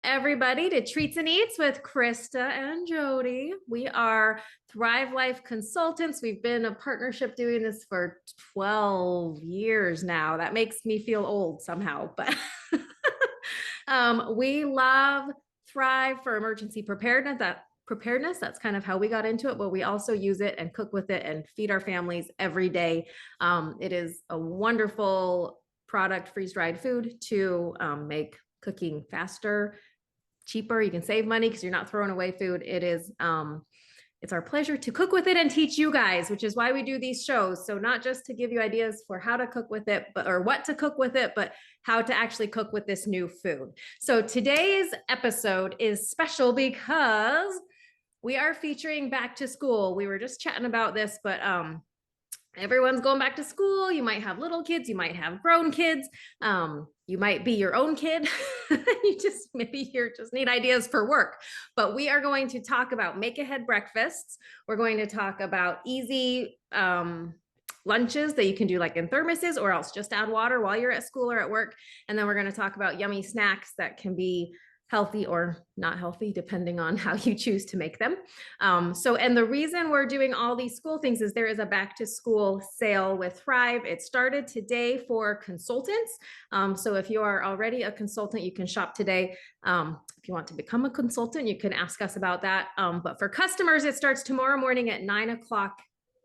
everybody to Treats and Eats with Krista and Jodi. We are Thrive Life consultants. We've been a partnership doing this for 12 years now. That makes me feel old somehow, but we love Thrive for emergency preparedness. That's kind of how we got into it, but we also use it and cook with it and feed our families every day. It is a wonderful product, freeze-dried food to make cooking faster, cheaper. You can save money because you're not throwing away food. It's our pleasure to cook with it and teach you guys, which is why we do these shows. So not just to give you ideas for how to cook with it, or what to cook with it, but how to actually cook with this new food. So today's episode is special because we are featuring back to school. We were just chatting about this, but everyone's going back to school. You might have little kids, you might have grown kids. You might be your own kid. You just need ideas for work. But we are going to talk about make ahead breakfasts. We're going to talk about easy lunches that you can do like in thermoses, or else just add water while you're at school or at work. And then we're going to talk about yummy snacks that can be healthy or not healthy, depending on how you choose to make them. And the reason we're doing all these school things is there is a back to school sale with Thrive. It started today for consultants. So if you are already a consultant, you can shop today. If you want to become a consultant, you can ask us about that. But for customers, it starts tomorrow morning at 9:00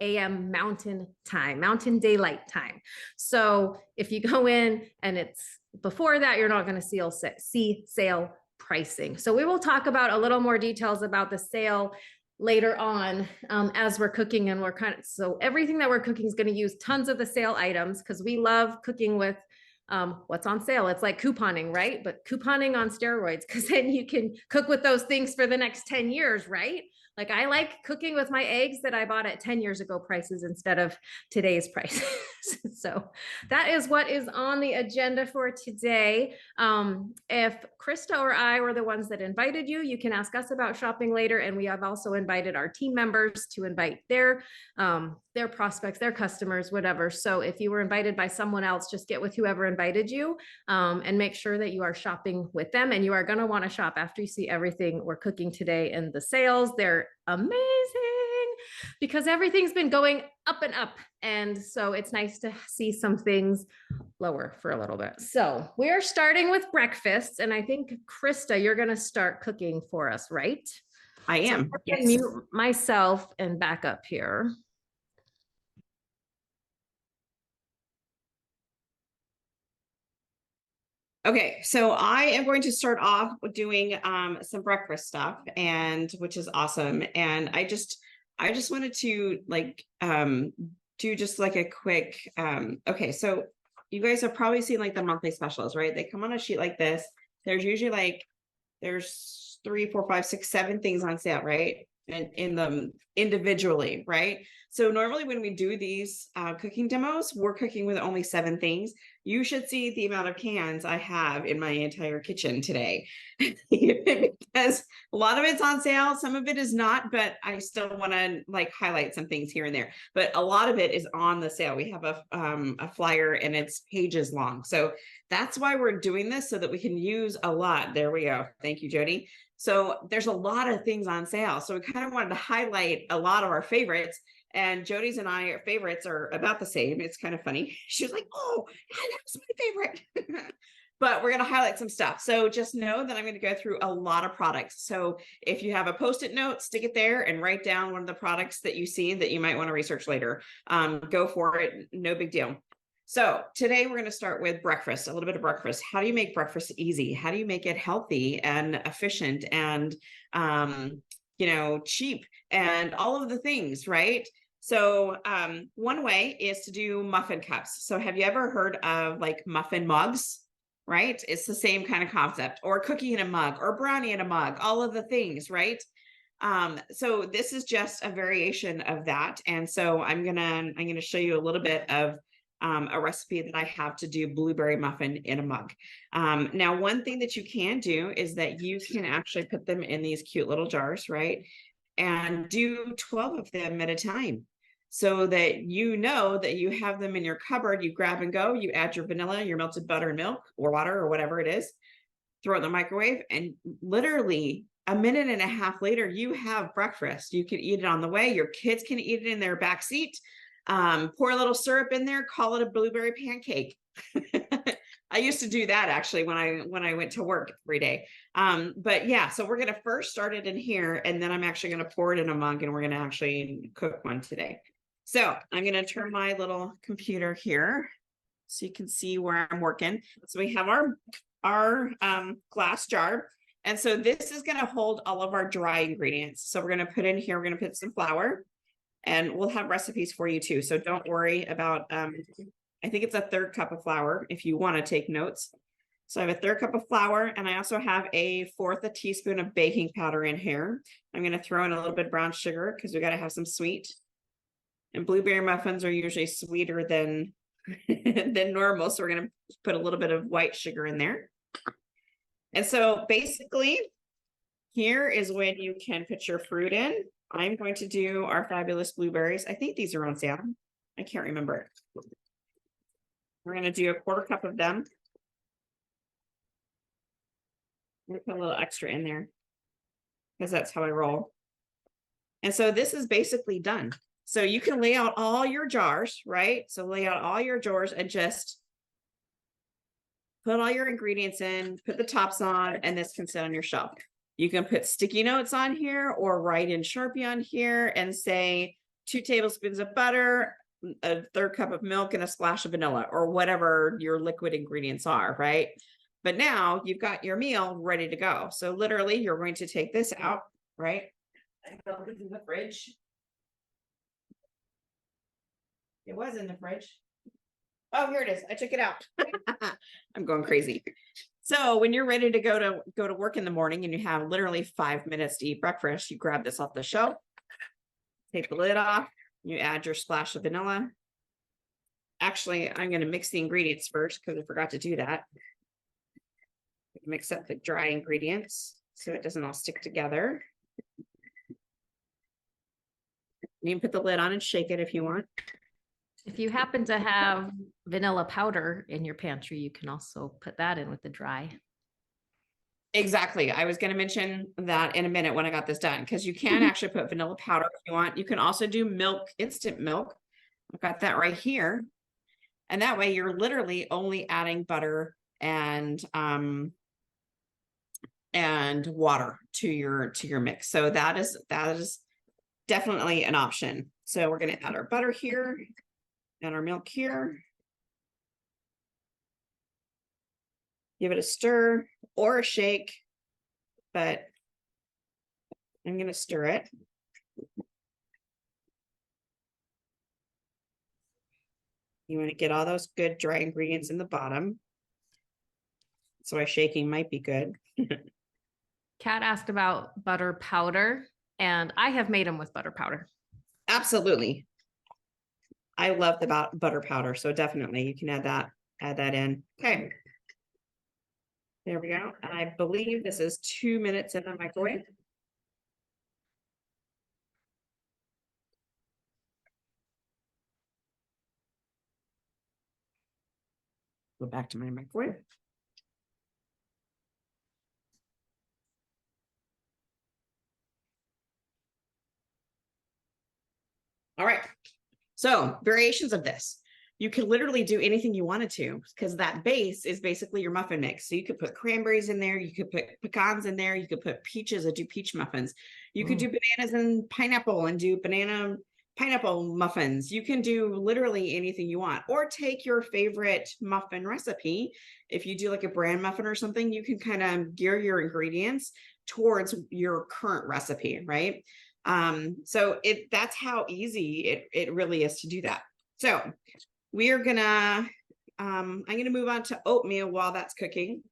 a.m. Mountain time, Mountain Daylight Time. So if you go in and it's before that, you're not going to see sale pricing. So we will talk about a little more details about the sale later on as we're cooking, and so everything that we're cooking is going to use tons of the sale items because we love cooking with what's on sale. It's like couponing, right? But couponing on steroids, because then you can cook with those things for the next 10 years, right? Like I like cooking with my eggs that I bought at 10 years ago prices instead of today's prices. So that is what is on the agenda for today. If Krista or I were the ones that invited you, you can ask us about shopping later. And we have also invited our team members to invite their prospects, their customers, whatever. So if you were invited by someone else, just get with whoever invited you and make sure that you are shopping with them. And you are going to want to shop after you see everything we're cooking today in the sales. They're amazing because everything's been going up and up. And so it's nice to see some things lower for a little bit. So we're starting with breakfasts. And I think, Krista, you're going to start cooking for us, right? I am. So I'm going to mute myself and back up here. Okay, so I am going to start off with doing some breakfast stuff, and which is awesome. And I just wanted to do just like a quick okay, so you guys have probably seen like the monthly specials, right? They come on a sheet like this. There's usually there's 3, 4, 5, 6, 7 things on sale, right? And in them individually, right? So normally when we do these cooking demos, we're cooking with only 7 things. You should see the amount of cans I have in my entire kitchen today because a lot of it's on sale. Some of it is not, but I still want to highlight some things here and there. But a lot of it is on the sale. We have a flyer and it's pages long. So that's why we're doing this, so that we can use a lot. There we go. Thank you, Jodi. So there's a lot of things on sale. So we kind of wanted to highlight a lot of our favorites. And Jodi's and our favorites are about the same. It's kind of funny. She was like, oh, that was my favorite. But we're going to highlight some stuff. So just know that I'm going to go through a lot of products. So if you have a Post-it note, stick it there and write down one of the products that you see that you might want to research later. Go for it. No big deal. So today we're going to start with breakfast, a little bit of breakfast. How do you make breakfast easy? How do you make it healthy and efficient and, cheap and all of the things, right? So one way is to do muffin cups. So have you ever heard of muffin mugs, right? It's the same kind of concept, or cookie in a mug or brownie in a mug, all of the things, right? So this is just a variation of that. And so I'm gonna show you a little bit of a recipe that I have to do blueberry muffin in a mug. Now, one thing that you can do is that you can actually put them in these cute little jars, right? And do 12 of them at a time, so that you know that you have them in your cupboard. You grab and go, you add your vanilla, your melted butter and milk or water or whatever it is. throw it in the microwave, and literally a minute and a half later, you have breakfast. You can eat it on the way. Your kids can eat it in their back seat. Pour a little syrup in there, call it a blueberry pancake. I used to do that actually when I went to work every day. But yeah, so we're going to first start it in here, and then I'm actually going to pour it in a mug, and we're going to actually cook one today. So I'm going to turn my little computer here so you can see where I'm working. So we have our glass jar. And so this is going to hold all of our dry ingredients. So we're going to put in here, we're going to put some flour, and we'll have recipes for you too. So don't worry about, I think it's a 1/3 cup of flour if you want to take notes. So I have a 1/3 cup of flour, and I also have a 1/4 teaspoon of baking powder in here. I'm going to throw in a little bit of brown sugar because we got to have some sweet. And blueberry muffins are usually sweeter than than normal. So we're going to put a little bit of white sugar in there. And so basically, here is when you can put your fruit in. I'm going to do our fabulous blueberries. I think these are on sale. I can't remember. We're going to do a 1/4 cup of them. I'm going to put a little extra in there because that's how I roll. And so this is basically done. So you can lay out all your jars, right? So lay out all your jars and just put all your ingredients in, put the tops on, and this can sit on your shelf. You can put sticky notes on here or write in Sharpie on here and say 2 tablespoons of butter, a 1/3 cup of milk, and a splash of vanilla, or whatever your liquid ingredients are, right? But now you've got your meal ready to go. So literally you're going to take this out, right? I felt this in the fridge. It was in the fridge. Oh, here it is. I took it out. I'm going crazy. So when you're ready to go to work in the morning and you have literally 5 minutes to eat breakfast, you grab this off the shelf, take the lid off, you add your splash of vanilla. Actually, I'm going to mix the ingredients first because I forgot to do that. Mix up the dry ingredients so it doesn't all stick together. You can put the lid on and shake it if you want. If you happen to have vanilla powder in your pantry, you can also put that in with the dry. Exactly. I was going to mention that in a minute when I got this done, because you can actually put vanilla powder if you want. You can also do milk, instant milk. I've got that right here. And that way you're literally only adding butter and water to your mix. So that is definitely an option. So we're going to add our butter here and our milk here. Give it a stir or a shake, but I'm going to stir it. You want to get all those good dry ingredients in the bottom. So why shaking might be good. Kat asked about butter powder, and I have made them with butter powder. Absolutely. I love the butter powder, so definitely you can add that in. Okay. There we go. And I believe this is 2 minutes in the microwave. Go back to my microwave. All right. So variations of this. You can literally do anything you wanted to because that base is basically your muffin mix. So you could put cranberries in there. You could put pecans in there. You could put peaches and do peach muffins. You could do bananas and pineapple and do banana pineapple muffins. You can do literally anything you want, or take your favorite muffin recipe. If you do like a bran muffin or something, you can kind of gear your ingredients towards your current recipe, right? So that's how easy it really is to do that. So we are gonna, I'm gonna move on to oatmeal while that's cooking.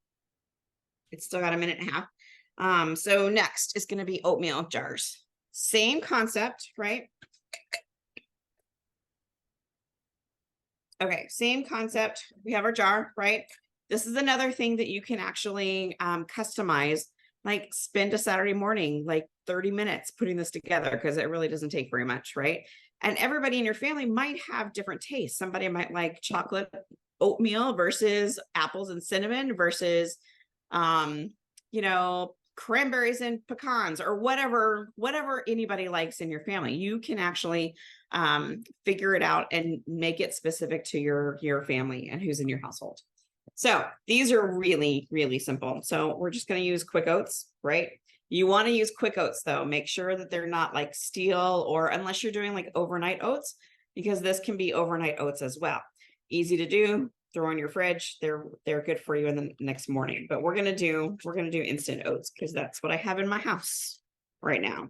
It's still got a minute and a half. So next is gonna be oatmeal jars. Same concept, right? Okay, same concept. We have our jar, right? This is another thing that you can actually customize, like spend a Saturday morning, like 30 minutes putting this together, because it really doesn't take very much, right? And everybody in your family might have different tastes. Somebody might like chocolate oatmeal versus apples and cinnamon versus you know, cranberries and pecans or whatever anybody likes in your family. You can actually figure it out and make it specific to your family and who's in your household. So these are really, really simple. So we're just going to use quick oats, right? You want to use quick oats though. Make sure that they're not like steel, or unless you're doing like overnight oats, because this can be overnight oats as well. Easy to do, throw in your fridge. They're good for you in the next morning. But we're gonna do instant oats because that's what I have in my house right now.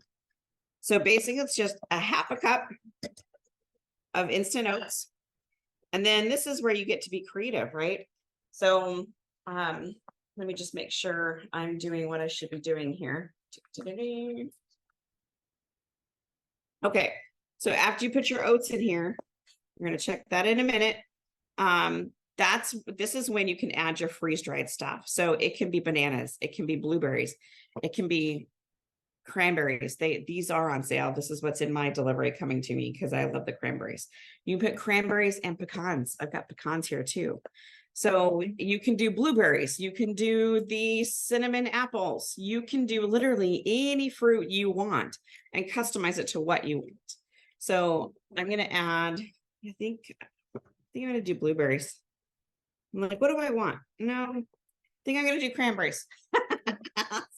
So basically it's just a half a cup of instant oats. And then this is where you get to be creative, right? So let me just make sure I'm doing what I should be doing here. Okay, so after you put your oats in here, we're going to check that in a minute. This is when you can add your freeze-dried stuff. So it can be bananas, it can be blueberries, it can be cranberries. These are on sale. This is what's in my delivery coming to me because I love the cranberries. You can put cranberries and pecans. I've got pecans here too. So you can do blueberries, you can do the cinnamon apples, you can do literally any fruit you want and customize it to what you want. So I'm going to add, I think I'm going to do blueberries. I'm like, what do I want? No, I think I'm going to do cranberries.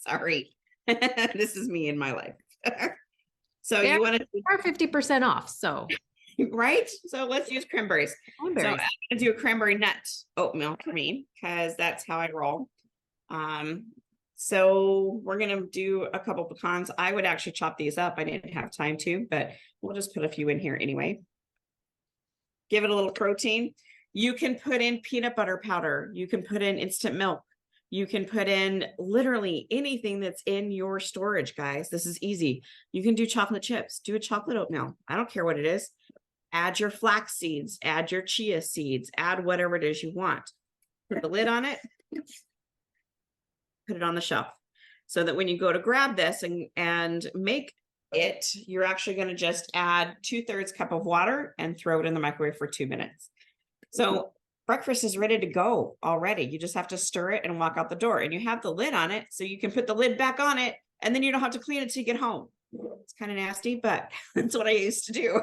Sorry. This is me in my life. So you want to are 50% off. So right? So let's use cranberries. So I'm going to do a cranberry nut oatmeal for me because that's how I roll. So we're going to do a couple pecans. I would actually chop these up. I didn't have time to, but we'll just put a few in here anyway. Give it a little protein. You can put in peanut butter powder. You can put in instant milk. You can put in literally anything that's in your storage, guys. This is easy. You can do chocolate chips, do a chocolate oatmeal. I don't care what it is. Add your flax seeds, add your chia seeds, add whatever it is you want. Put the lid on it, put it on the shelf so that when you go to grab this and make it, you're actually going to just add 2/3 cup of water and throw it in the microwave for 2 minutes. So breakfast is ready to go already. You just have to stir it and walk out the door, and you have the lid on it so you can put the lid back on it and then you don't have to clean it till you get home. It's kind of nasty, but that's what I used to do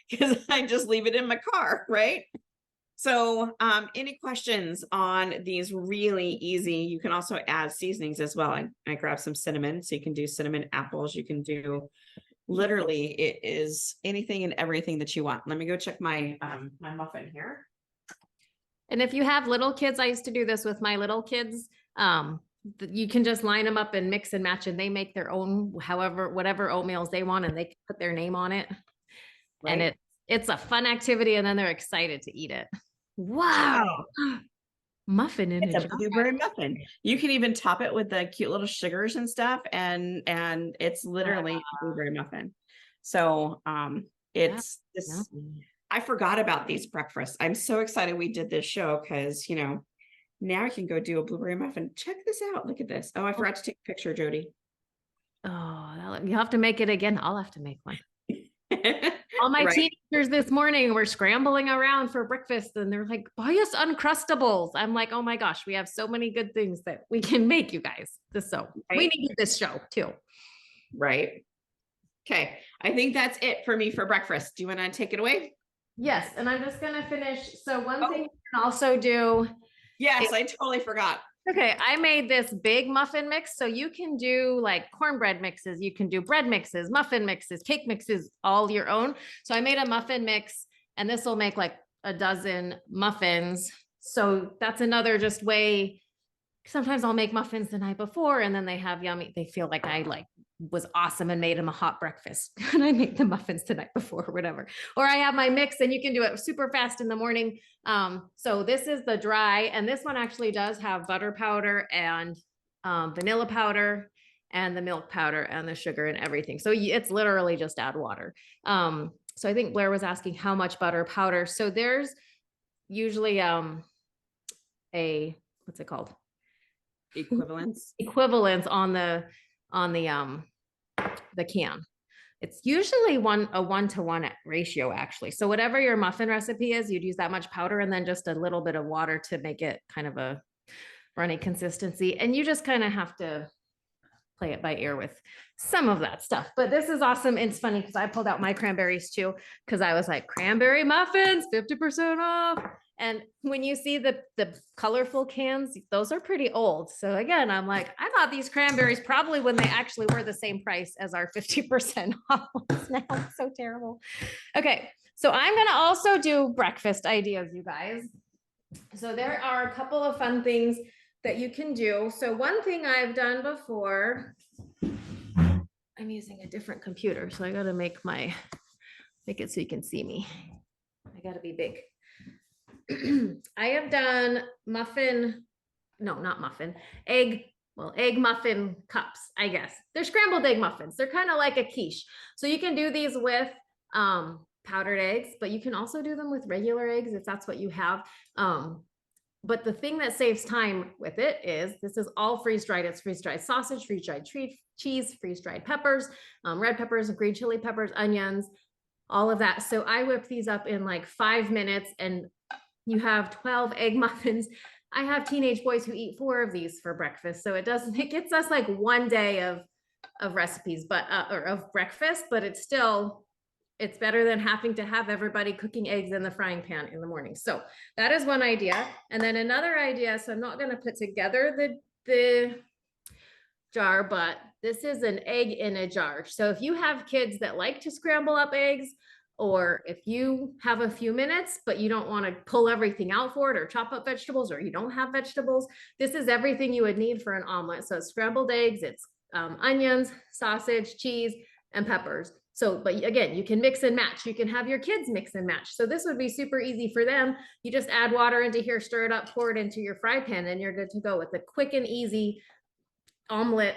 because I just leave it in my car, right? So any questions on these really easy? You can also add seasonings as well. I grabbed some cinnamon, so you can do cinnamon apples. You can do literally, it is anything and everything that you want. Let me go check my my muffin here. And if you have little kids, I used to do this with my little kids. You can just line them up and mix and match, and they make their own, whatever oatmeals they want, and they can put their name on it. Right. And it's a fun activity, and then they're excited to eat it. Wow. Muffin in it's a blueberry muffin. You can even top it with the cute little sugars and stuff, and it's literally a blueberry muffin. So it's this. I forgot about these breakfasts. I'm so excited we did this show because now I can go do a blueberry muffin. Check this out. Look at this. Oh, I forgot to take a picture, Jodi. Oh, you'll have to make it again. I'll have to make one. All my teenagers this morning were scrambling around for breakfast, and they're like, buy us Uncrustables. I'm like, oh my gosh, we have so many good things that we can make, you guys. We need this show too. Right. Okay. I think that's it for me for breakfast. Do you want to take it away? Yes. And I'm just going to finish. So one thing you can also do. Yes, I totally forgot. Okay, I made this big muffin mix. So you can do like cornbread mixes, you can do bread mixes, muffin mixes, cake mixes, all your own. So I made a muffin mix, and this will make like a dozen muffins. So that's another just way. Sometimes I'll make muffins the night before, and then they have yummy. They feel like I was awesome and made them a hot breakfast, and I make the muffins the night before or whatever. Or I have my mix, and you can do it super fast in the morning. So this is the dry, and this one actually does have butter powder and vanilla powder and the milk powder and the sugar and everything. So it's literally just add water. So I think Blair was asking how much butter powder. So there's usually what's it called? Equivalence on the can. It's usually a 1-to-1 ratio, actually. So whatever your muffin recipe is, you'd use that much powder and then just a little bit of water to make it kind of runny consistency. And you just kind of have to play it by ear with some of that stuff. But this is awesome. It's funny because I pulled out my cranberries too, because I was like, cranberry muffins, 50% off. And when you see the colorful cans, those are pretty old. So again, I'm like, I bought these cranberries probably when they actually were the same price as our 50% off ones now. It's so terrible. Okay, so I'm gonna also do breakfast ideas, you guys. So there are a couple of fun things that you can do. So one thing I've done before, I'm using a different computer, so I gotta make it so you can see me. I gotta be big. I have done egg muffin cups, I guess. They're scrambled egg muffins. They're kind of like a quiche. So you can do these with powdered eggs, but you can also do them with regular eggs if that's what you have. But the thing that saves time with it is this is all freeze-dried. It's freeze-dried sausage, freeze-dried cheese, freeze-dried peppers, red peppers, green chili peppers, onions, all of that. So I whip these up in like 5 minutes and you have 12 egg muffins. I have teenage boys who eat 4 of these for breakfast. So it gets us like one day of recipes, or of breakfast, but it's better than having to have everybody cooking eggs in the frying pan in the morning. So that is one idea. And then another idea, so I'm not going to put together the jar, but this is an egg in a jar. So if you have kids that like to scramble up eggs, or if you have a few minutes, but you don't want to pull everything out for it or chop up vegetables, or you don't have vegetables, this is everything you would need for an omelet. So it's scrambled eggs, it's onions, sausage, cheese, and peppers. So, but again, you can mix and match. You can have your kids mix and match. So this would be super easy for them. You just add water into here, stir it up, pour it into your fry pan, and you're good to go with a quick and easy omelet,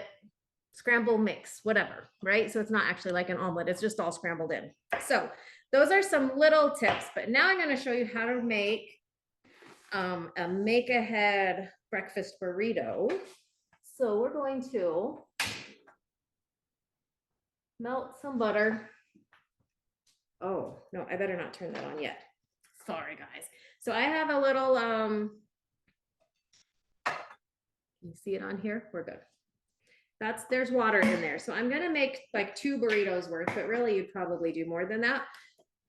scramble mix, whatever, right? So it's not actually like an omelet. It's just all scrambled in. So those are some little tips, but now I'm going to show you how to make a make-ahead breakfast burrito. So we're going to melt some butter. Oh, no, I better not turn that on yet. Sorry, guys. So I have a little, you see it on here? We're good. There's water in there. So I'm going to make like 2 burritos worth, but really you'd probably do more than that.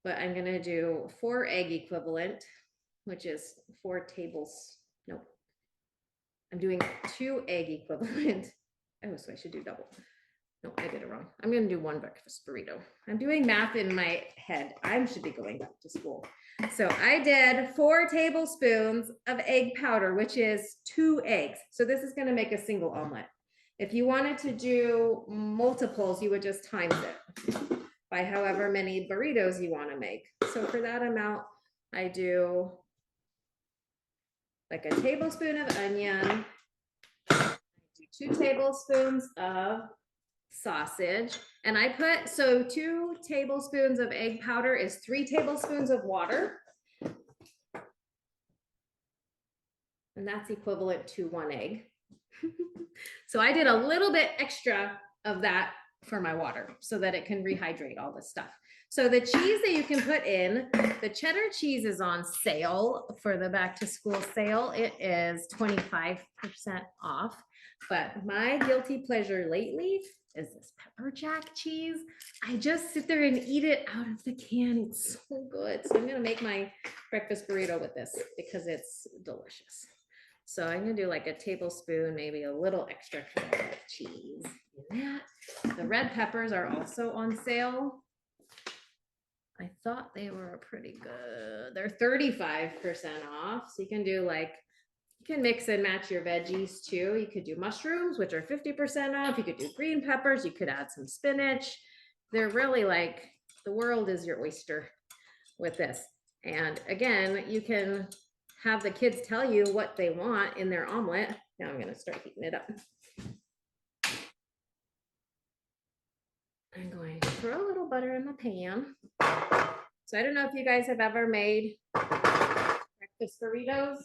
But I'm going to do 4 egg equivalent, which is 4 tables. Nope. I'm doing 2 egg equivalent. Oh, so I should do double. No, I did it wrong. I'm going to do 1 breakfast burrito. I'm doing math in my head. I should be going back to school. So I did 4 tablespoons of egg powder, which is 2 eggs. So this is going to make a single omelet. If you wanted to do multiples, you would just times it by however many burritos you want to make. So for that amount, I do like a tablespoon of onion, I do 2 tablespoons of sausage, and I put, so 2 tablespoons of egg powder is 3 tablespoons of water. And that's equivalent to 1 egg. So I did a little bit extra of that for my water so that it can rehydrate all this stuff. So the cheese that you can put in, the cheddar cheese is on sale for the back to school sale. It is 25% off. But my guilty pleasure lately is this pepper jack cheese. I just sit there and eat it out of the can. It's so good. So I'm going to make my breakfast burrito with this because it's delicious. So I'm going to do like a tablespoon, maybe a little extra for that cheese in that. The red peppers are also on sale. I thought they were pretty good. They're 35% off. So you can do like, you can mix and match your veggies too. You could do mushrooms, which are 50% off. You could do green peppers. You could add some spinach. They're really like, the world is your oyster with this. And again, you can have the kids tell you what they want in their omelet. Now I'm going to start heating it up. I'm going to throw a little butter in the pan. So I don't know if you guys have ever made breakfast burritos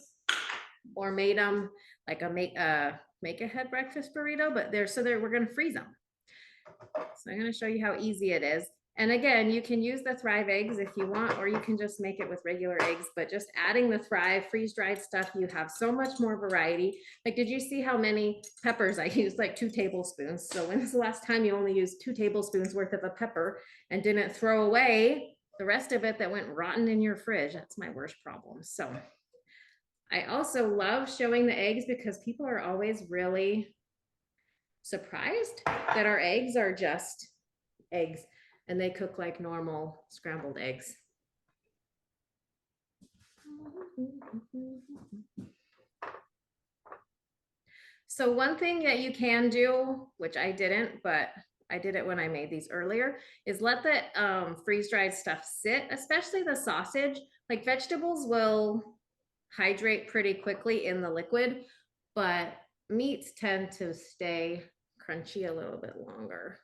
or made them like a make-ahead breakfast burrito, but we're going to freeze them. So I'm going to show you how easy it is. And again, you can use the Thrive eggs if you want, or you can just make it with regular eggs, but just adding the Thrive freeze-dried stuff, you have so much more variety. Like, did you see how many peppers I used? Like 2 tablespoons. So when was the last time you only used 2 tablespoons worth of a pepper and didn't throw away the rest of it that went rotten in your fridge? That's my worst problem. So I also love showing the eggs because people are always really surprised that our eggs are just eggs and they cook like normal scrambled eggs. So one thing that you can do, which I didn't, but I did it when I made these earlier, is let the freeze-dried stuff sit, especially the sausage. Like vegetables will hydrate pretty quickly in the liquid, but meats tend to stay crunchy a little bit longer.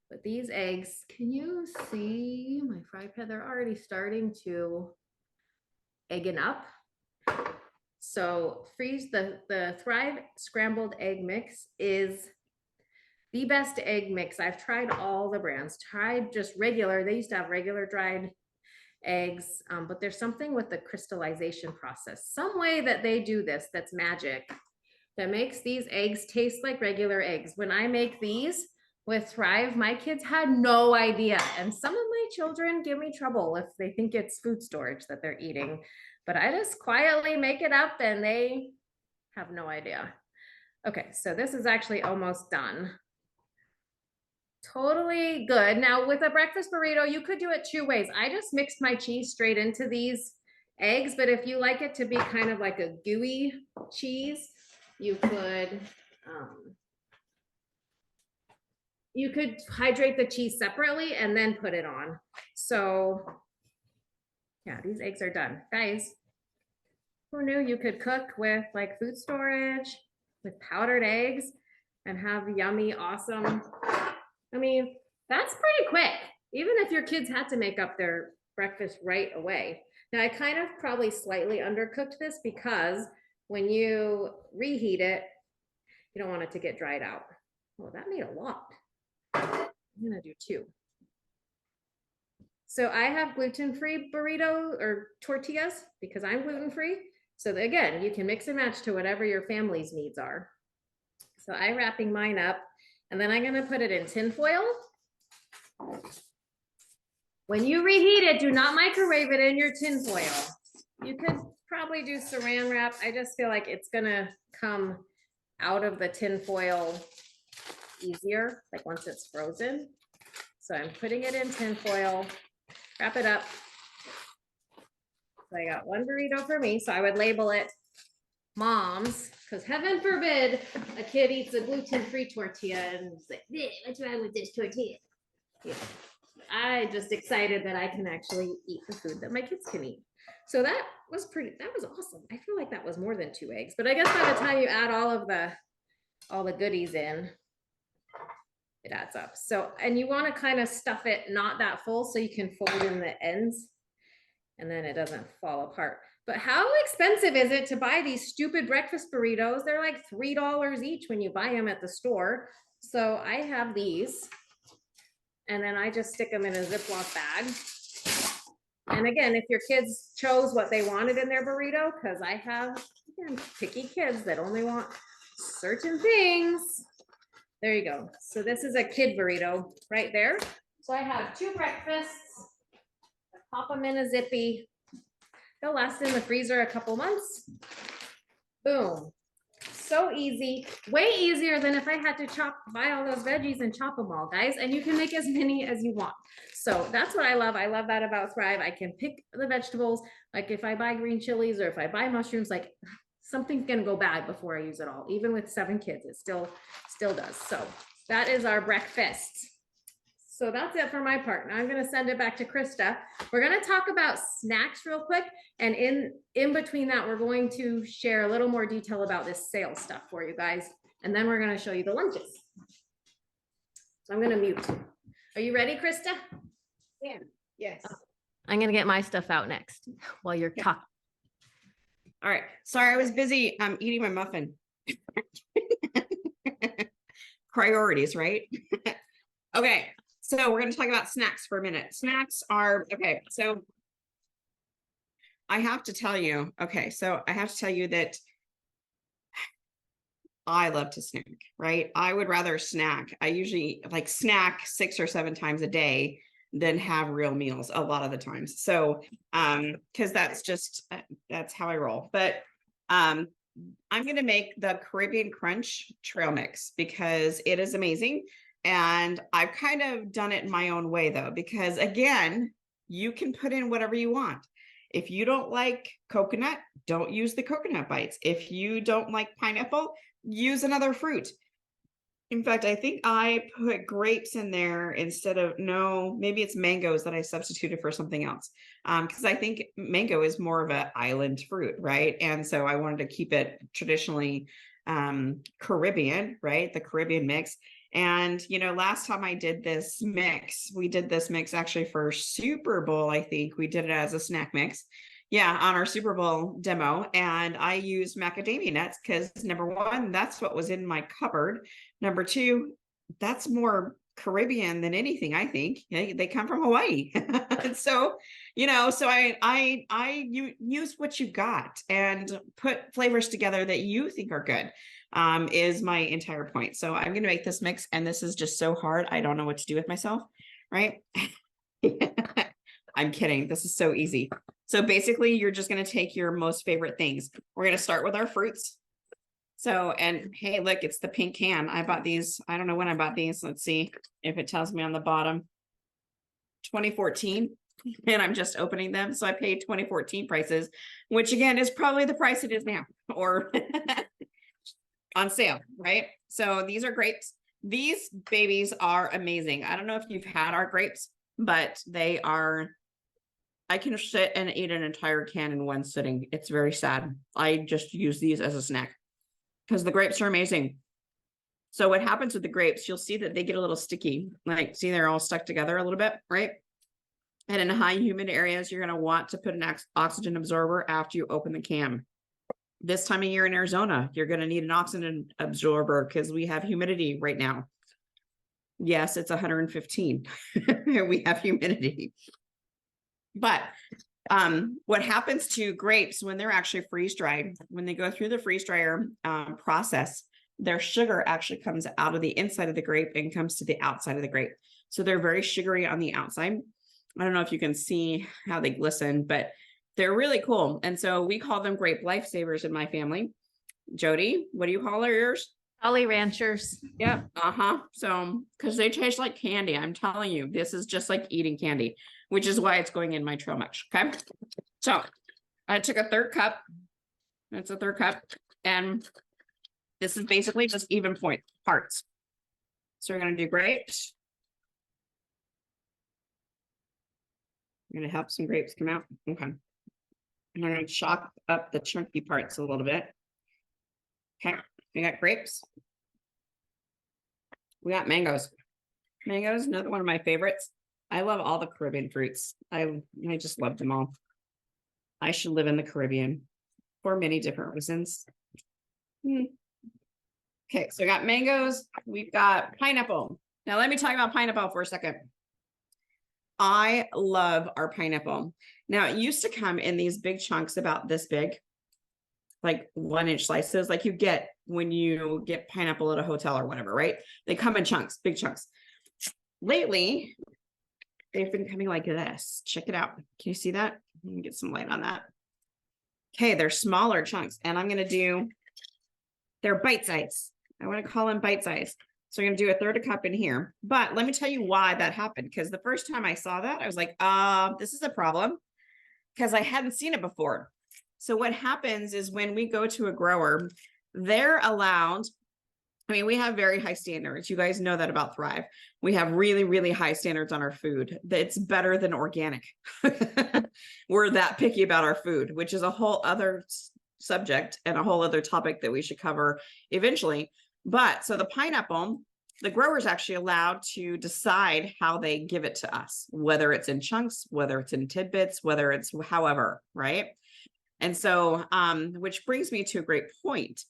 But these eggs, can you see my fry pan? They're already starting to eggen up. So freeze the Thrive scrambled egg mix is the best egg mix. I've tried all the brands, tried just regular. They used to have regular dried eggs, but there's something with the crystallization process, some way that they do this that's magic, that makes these eggs taste like regular eggs. When I make these with Thrive, my kids had no idea. And some of my children give me trouble if they think it's food storage that they're eating. But I just quietly make it up and they have no idea. Okay, so this is actually almost done. Totally good. Now with a breakfast burrito, you could do it 2 ways. I just mixed my cheese straight into these eggs, but if you like it to be kind of like a gooey cheese, you could hydrate the cheese separately and then put it on. So yeah, these eggs are done. Guys, who knew you could cook with like food storage, with powdered eggs and have yummy, awesome. I mean, that's pretty quick, even if your kids had to make up their breakfast right away. Now I kind of probably slightly undercooked this because when you reheat it, you don't want it to get dried out. Well, that made a lot. I'm gonna do 2. So I have gluten-free burrito or tortillas because I'm gluten-free. So again, you can mix and match to whatever your family's needs are. So I'm wrapping mine up and then I'm gonna put it in tin foil. When you reheat it, do not microwave it in your tin foil. You could probably do saran wrap. I just feel like it's gonna come out of the tin foil easier, like once it's frozen. So I'm putting it in tin foil, wrap it up. So I got 1 burrito for me. So I would label it Mom's, because heaven forbid a kid eats a gluten-free tortilla and is like, what's wrong with this tortilla? Yeah. I just excited that I can actually eat the food that my kids can eat. So that was awesome. I feel like that was more than 2 eggs, but I guess by the time you add all the goodies in, it adds up. So, and you want to kind of stuff it not that full so you can fold in the ends and then it doesn't fall apart. But how expensive is it to buy these stupid breakfast burritos? They're like $3 each when you buy them at the store. So I have these and then I just stick them in a Ziploc bag. And again, if your kids chose what they wanted in their burrito, because I have, again, picky kids that only want certain things. There you go. So this is a kid burrito right there. So I have 2 breakfasts. Pop them in a zippy. They'll last in the freezer a couple months. Boom. So easy. Way easier than if I had to buy all those veggies and chop them all, guys. And you can make as many as you want. So that's what I love. I love that about Thrive. I can pick the vegetables. Like if I buy green chilies or if I buy mushrooms, like something's gonna go bad before I use it all. Even with 7 kids, it still does. So that is our breakfast. So that's it for my part. Now I'm gonna send it back to Krista. We're gonna talk about snacks real quick. And in between that, we're going to share a little more detail about this sales stuff for you guys. And then we're gonna show you the lunches. So I'm gonna mute. Are you ready, Krista? Yeah. Yes. I'm gonna get my stuff out next while you're talking. All right. Sorry, I was busy eating my muffin. Priorities, right? Okay. So we're going to talk about snacks for a minute. Snacks are, okay, so I have to tell you, that I love to snack, right? I would rather snack. I usually like snack 6 or 7 times a day than have real meals a lot of the times. So, because that's how I roll. But I'm going to make the Caribbean Crunch trail mix because it is amazing. And I've kind of done it in my own way though, because again, you can put in whatever you want. If you don't like coconut, don't use the coconut bites. If you don't like pineapple, use another fruit. In fact, I think I put grapes in there instead of, no, maybe it's mangoes that I substituted for something else. Because I think mango is more of an island fruit, right? And so I wanted to keep it traditionally Caribbean, right? The Caribbean mix. And, last time I did this mix, we did this mix actually for Super Bowl. I think we did it as a snack mix. Yeah, on our Super Bowl demo. And I used macadamia nuts because number one, that's what was in my cupboard. Number two, that's more Caribbean than anything, I think. They come from Hawaii. And so, you use what you got and put flavors together that you think are good. Is my entire point. So I'm going to make this mix, and this is just so hard. I don't know what to do with myself, right? I'm kidding. This is so easy. So basically, you're just going to take your most favorite things. We're going to start with our fruits. So, and hey, look, it's the pink can. I bought these. I don't know when I bought these. Let's see if it tells me on the bottom. 2014. And I'm just opening them. So I paid 2014 prices, which again is probably the price it is now, or on sale, right? So these are grapes. These babies are amazing. I don't know if you've had our grapes, but they are, I can sit and eat an entire can in one sitting. It's very sad. I just use these as a snack because the grapes are amazing. So what happens with the grapes, you'll see that they get a little sticky. Like, see, they're all stuck together a little bit, right? And in high humid areas, you're going to want to put an oxygen absorber after you open the can. This time of year in Arizona, you're going to need an oxygen absorber because we have humidity right now. Yes, it's 115. We have humidity. But what happens to grapes when they're actually freeze dried, when they go through the freeze dryer process, their sugar actually comes out of the inside of the grape and comes to the outside of the grape. So they're very sugary on the outside. I don't know if you can see how they glisten, but they're really cool. And so we call them grape lifesavers in my family. Jodi, what do you call yours? Jolly Ranchers. Yep. So, because they taste like candy. I'm telling you, this is just like eating candy, which is why it's going in my trail mix. Okay. So I took a third cup. That's a third cup. And this is basically just even point parts. So we're going to do grapes. I'm going to help some grapes come out. Okay. I'm going to chop up the chunky parts a little bit. Okay. We got grapes. We got mangoes. Mangoes, another one of my favorites. I love all the Caribbean fruits. I just love them all. I should live in the Caribbean for many different reasons. Okay, so we got mangoes. We've got pineapple. Now let me talk about pineapple for a second. I love our pineapple. Now it used to come in these big chunks about this big, like 1-inch slices, like you get when you get pineapple at a hotel or whatever, right? They come in chunks, big chunks. Lately, they've been coming like this. Check it out. Can you see that? Let me get some light on that. Okay, they're smaller chunks, and I'm going to they're bite size. I want to call them bite size. So I'm going to do a third a cup in here. But let me tell you why that happened. Because the first time I saw that, I was like, this is a problem. Because I hadn't seen it before. So what happens is when we go to a grower, they're allowed, I mean, we have very high standards. You guys know that about Thrive. We have really, really high standards on our food. It's better than organic. We're that picky about our food, which is a whole other subject and a whole other topic that we should cover eventually. But so the pineapple, the grower is actually allowed to decide how they give it to us, whether it's in chunks, whether it's in tidbits, whether it's however, right? And so, which brings me to a great point.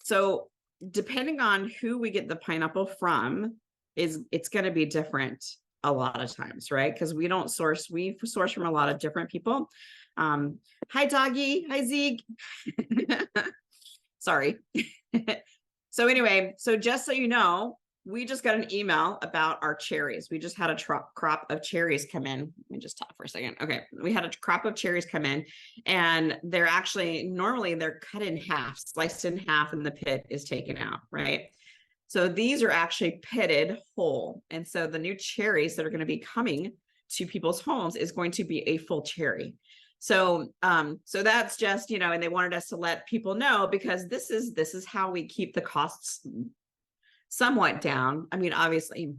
So depending on who we get the pineapple from, it's going to be different. a lot of times, right? Because we source from a lot of different people. Hi, doggy. Hi, Zeke. Sorry. So anyway, so just so you know, we just got an email about our cherries. We just had a crop of cherries come in. Let me just talk for a second. Okay. We had a crop of cherries come in, and they're actually, normally they're cut in half, sliced in half, and the pit is taken out, right? So these are actually pitted whole. And so the new cherries that are going to be coming to people's homes is going to be a full cherry. So that's just, and they wanted us to let people know, because this is how we keep the costs somewhat down. I mean, obviously,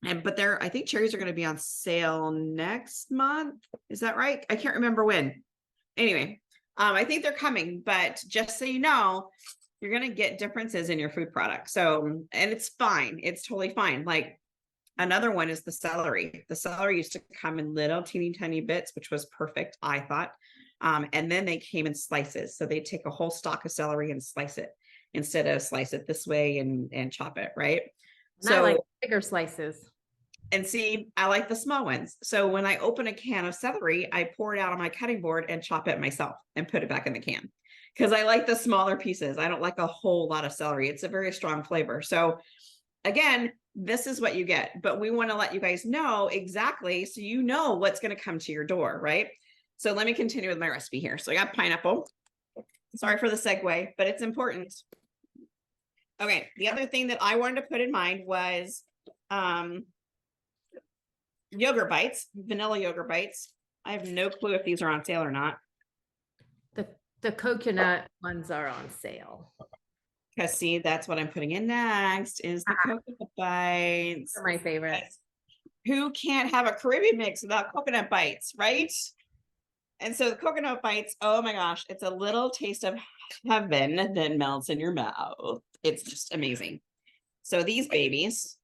but I think cherries are going to be on sale next month. Is that right? I can't remember when. Anyway, I think they're coming, but just so you know, you're going to get differences in your food product. So, and it's fine. It's totally fine. Like, another one is the celery. The celery used to come in little teeny tiny bits, which was perfect, I thought. And then they came in slices. So they take a whole stalk of celery and slice it, instead of slice it this way and chop it, right? And I like bigger slices. And see, I like the small ones. So when I open a can of celery, I pour it out on my cutting board and chop it myself and put it back in the can, because I like the smaller pieces. I don't like a whole lot of celery. It's a very strong flavor. So again, this is what you get, but we want to let you guys know exactly, so you know what's going to come to your door, right? So let me continue with my recipe here. So I got pineapple. Sorry for the segue, but it's important. Okay, the other thing that I wanted to put in mind was yogurt bites, vanilla yogurt bites. I have no clue if these are on sale or not. The coconut ones are on sale. Because see, that's what I'm putting in next, is the coconut bites. They're my favorite. Who can't have a Caribbean mix without coconut bites, right? And so the coconut bites, oh my gosh, it's a little taste of heaven that melts in your mouth. It's just amazing. So these babies,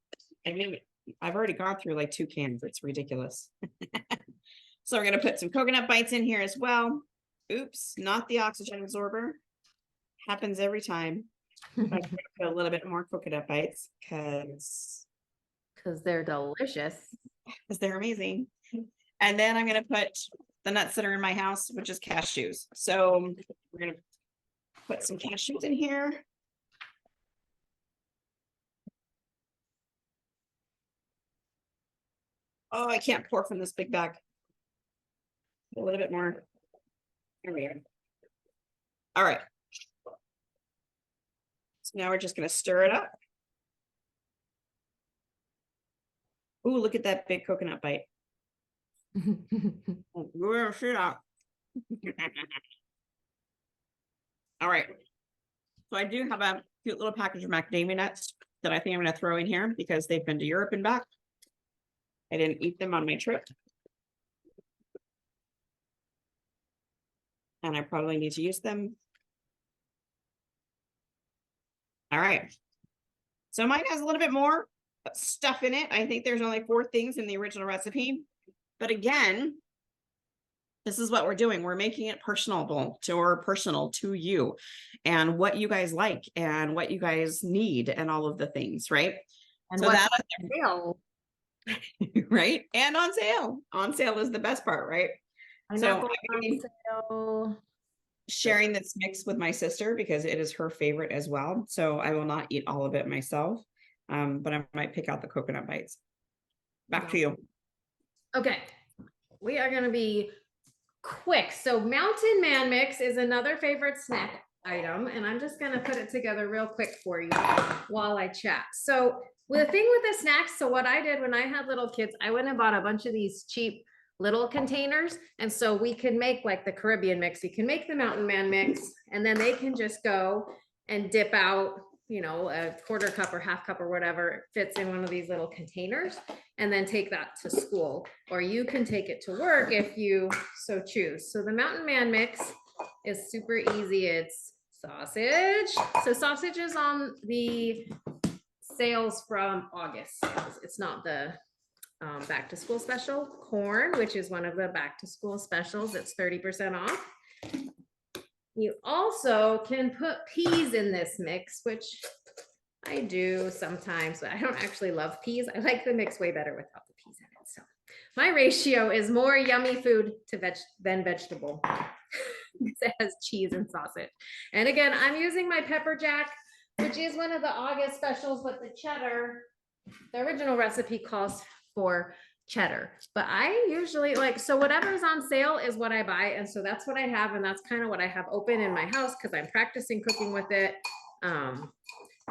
I mean, I've already gone through like 2 cans. It's ridiculous. So we're going to put some coconut bites in here as well. Oops, not the oxygen absorber. Happens every time. I'm going to put a little bit more coconut bites because they're delicious. Because they're amazing. And then I'm going to put the nuts that are in my house, which is cashews. So we're going to put some cashews in here. Oh, I can't pour from this big bag. A little bit more. There we go. All right. So now we're just going to stir it up. Ooh, look at that big coconut bite. We're going to shoot out. All right. So I do have a cute little package of macadamia nuts that I think I'm going to throw in here because they've been to Europe and back. I didn't eat them on my trip. And I probably need to use them. All right. So mine has a little bit more stuff in it. I think there's only 4 things in the original recipe. But again, this is what we're doing. We're making it personal to you and what you guys like and what you guys need and all of the things, right? And so that on sale. Right? And on sale. On sale is the best part, right? So I'm sharing this mix with my sister because it is her favorite as well. So I will not eat all of it myself. But I might pick out the coconut bites. Back to you. Okay. We are going to be quick. So Mountain Man Mix is another favorite snack item. And I'm just going to put it together real quick for you while I chat. So the thing with the snacks, so what I did when I had little kids, I went and bought a bunch of these cheap little containers. And so we can make like the Caribbean mix. You can make the Mountain Man mix, and then they can just go and dip out, a 1/4 cup or 1/2 cup or whatever fits in one of these little containers, and then take that to school, or you can take it to work if you so choose. So the Mountain Man mix is super easy. It's sausage. So sausage is on the sales from August sales. It's not the back to school special. Corn, which is one of the back to school specials, it's 30% off. You also can put peas in this mix, which I do sometimes, but I don't actually love peas. I like the mix way better without the peas in it. So my ratio is more yummy food to than vegetable. It has cheese and sausage. And again, I'm using my pepper jack, which is one of the August specials, but the cheddar, the original recipe calls for cheddar, but I usually like, so whatever's on sale is what I buy. And so that's what I have. And that's kind of what I have open in my house because I'm practicing cooking with it.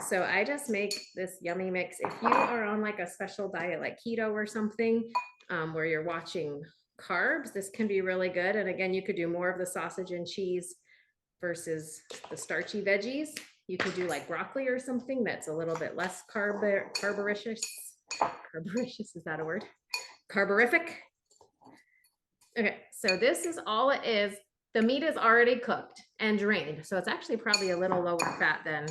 So I just make this yummy mix. If you are on like a special diet, like keto or something, where you're watching carbs, this can be really good. And again, you could do more of the sausage and cheese versus the starchy veggies. You could do like broccoli or something that's a little bit less carbonaceous. Carbonaceous, is that a word? Carborific. Okay, so this is all it is. The meat is already cooked and drained. So it's actually probably a little lower fat than